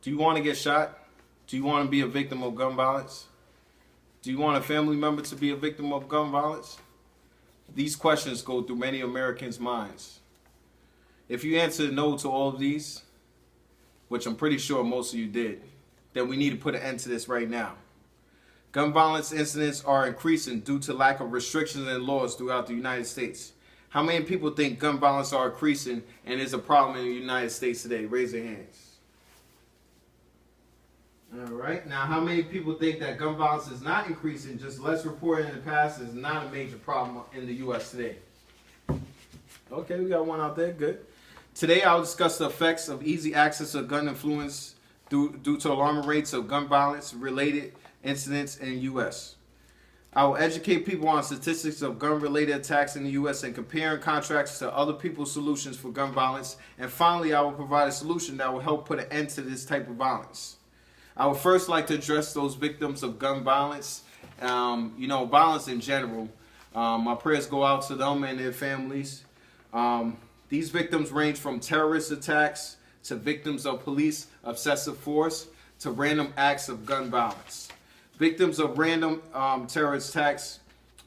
Do you want to get shot? Do you want to be a victim of gun violence? Do you want a family member to be a victim of gun violence? These questions go through many Americans' minds. If you answered no to all of these, which I'm pretty sure most of you did, then we need to put an end to this right now. Gun violence incidents are increasing due to lack of restrictions and laws throughout the United States. How many people think gun violence are increasing and is a problem in the United States today? Raise your hands. All right. Now, how many people think that gun violence is not increasing, just less reported in the past, is not a major problem in the U.S. today? Okay, we got one out there. Good. Today, I'll discuss the effects of easy access to gun influence due to alarming rates of gun violence-related incidents in the U.S. I will educate people on statistics of gun-related attacks in the U.S. and compare and contrast to other people's solutions for gun violence. And finally, I will provide a solution that will help put an end to this type of violence. I would first like to address those victims of gun violence, violence in general. My prayers go out to them and their families. These victims range from terrorist attacks to victims of police obsessive force to random acts of gun violence. Victims of random terrorist attacks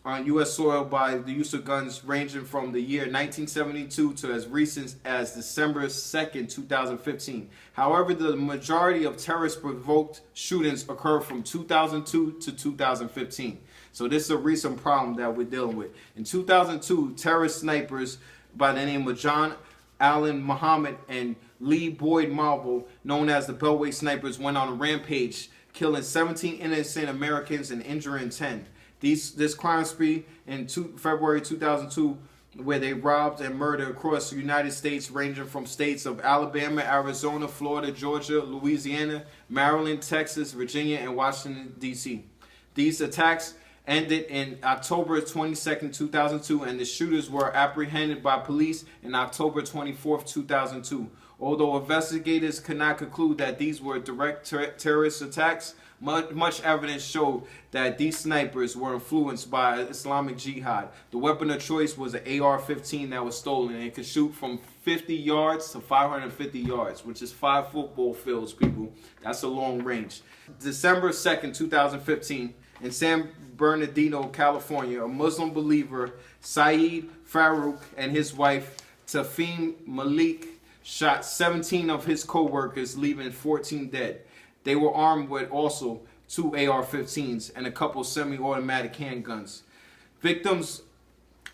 on U.S. soil by the use of guns ranging from the year 1972 to as recent as December 2nd, 2015. However, the majority of terrorist-provoked shootings occurred from 2002 to 2015. So this is a recent problem that we're dealing with. In 2002, terrorist snipers by the name of John Allen Muhammad and Lee Boyd Marvel, known as the Beltway Snipers, went on a rampage, killing 17 innocent Americans and injuring 10. This crime spree in February 2002, where they robbed and murdered across the United States, ranging from states of Alabama, Arizona, Florida, Georgia, Louisiana, Maryland, Texas, Virginia, and Washington, D.C. These attacks ended in October 22nd, 2002, and the shooters were apprehended by police in October 24th, 2002. Although investigators could not conclude that these were direct terrorist attacks, much evidence showed that these snipers were influenced by Islamic Jihad. The weapon of choice was an AR-15 that was stolen, and it could shoot from 50 yards to 550 yards, which is 5 football fields, people. That's a long range. December 2nd, 2015, in San Bernardino, California, a Muslim believer, Saeed Farouk, and his wife, Tafim Malik, shot 17 of his co-workers, leaving 14 dead. They were armed with also 2 AR-15s and a couple semi-automatic handguns. Victims,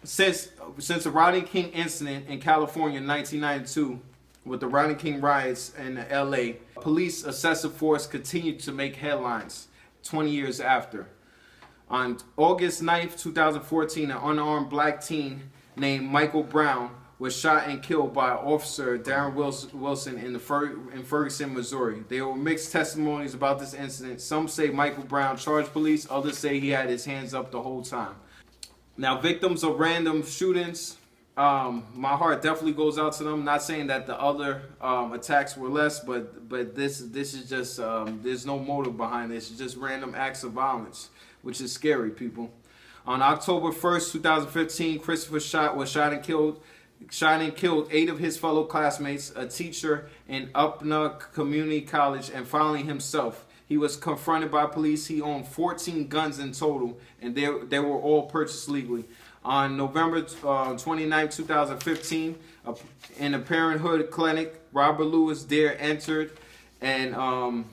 since the Rodney King incident in California in 1992, with the Rodney King riots in LA, police excessive force continued to make headlines 20 years after. On August 9th, 2014, an unarmed black teen named Michael Brown was shot and killed by Officer Darren Wilson in Ferguson, Missouri. There were mixed testimonies about this incident. Some say Michael Brown charged police, others say he had his hands up the whole time. Now, victims of random shootings, my heart definitely goes out to them. Not saying that the other attacks were less, but this is just, there's no motive behind this. It's just random acts of violence, which is scary, people. On October 1st, 2015, Christopher was shot and killed 8 of his fellow classmates, a teacher in Upna Community College, and finally himself. He was confronted by police. He owned 14 guns in total, and they were all purchased legally. On November 29, 2015, in a Parenthood clinic, Robert Louis Dare entered and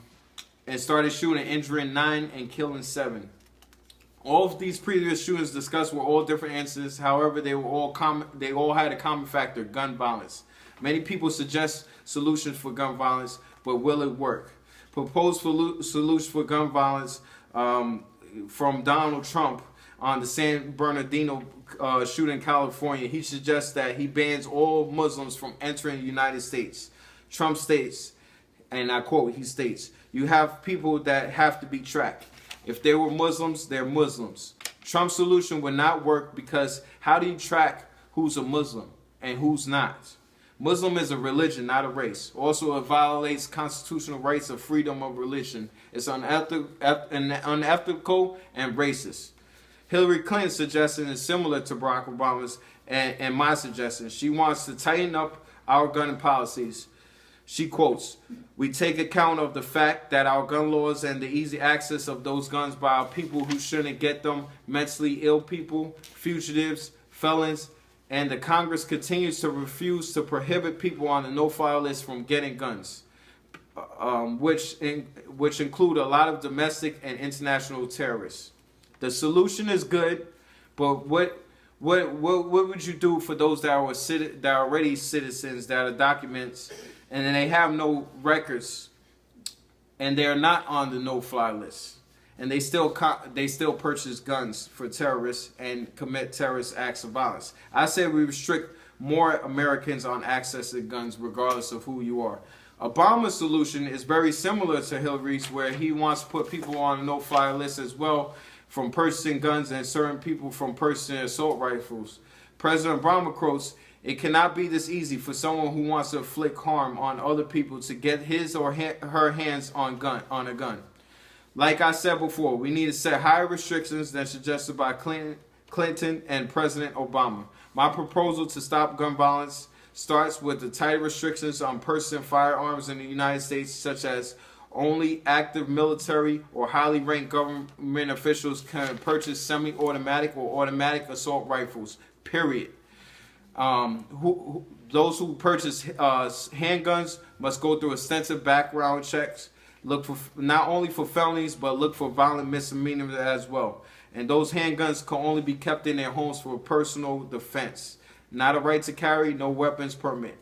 started shooting, injuring 9 and killing 7. All of these previous shootings discussed were all different incidents. However, they all had a common factor: gun violence. Many people suggest solutions for gun violence, but will it work? Proposed solutions for gun violence from Donald Trump on the San Bernardino shooting in California. He suggests that he bans all Muslims from entering the United States. Trump states, and I quote, he states, "You have people that have to be tracked. If they were Muslims, they're Muslims." Trump's solution would not work because how do you track who's a Muslim and who's not? Muslim is a religion, not a race. Also, it violates constitutional rights of freedom of religion. It's unethical and racist. Hillary Clinton's suggestion is similar to Barack Obama's and my suggestion. She wants to tighten up our gun policies. She quotes, "We take account of the fact that our gun laws and the easy access of those guns by our people who shouldn't get them, mentally ill people, fugitives, felons, and the Congress continues to refuse to prohibit people on the no-fly list from getting guns, which include a lot of domestic and international terrorists. The solution is good, but what would you do for those that are already citizens, that are documents, and then they have no records, and they're not on the no-fly list, and they still purchase guns for terrorists and commit terrorist acts of violence? I say we restrict more Americans on access to guns, regardless of who you are." Obama's solution is very similar to Hillary's, where he wants to put people on a no-fly list as well from purchasing guns, and certain people from purchasing assault rifles. President Obama quotes, "It cannot be this easy for someone who wants to inflict harm on other people to get his or her hands on a gun. Like I said before, we need to set higher restrictions than suggested by Clinton and President Obama. My proposal to stop gun violence starts with the tighter restrictions on purchasing firearms in the United States, such as only active military or highly ranked government officials can purchase semi-automatic or automatic assault rifles, period. Those who purchase handguns must go through extensive background checks, look for not only for felonies, but look for violent misdemeanors as well. And those handguns can only be kept in their homes for personal defense. Not a right to carry, no weapons permit.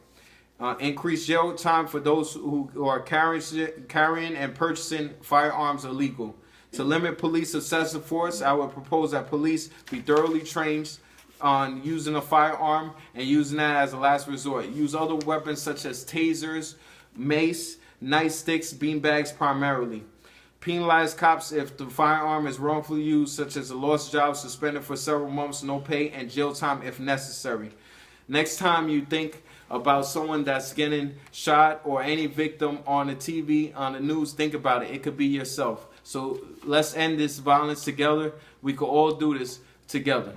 Increase jail time for those who are carrying and purchasing firearms illegal. To limit police excessive force, I would propose that police be thoroughly trained on using a firearm and using that as a last resort. Use other weapons such as tasers, mace, nightsticks, beanbags primarily. Penalize cops if the firearm is wrongfully used, such as a lost job, suspended for several months, no pay, and jail time if necessary. Next time you think about someone that's getting shot or any victim on the TV, on the news, think about it. It could be yourself. So let's end this violence together. We could all do this together.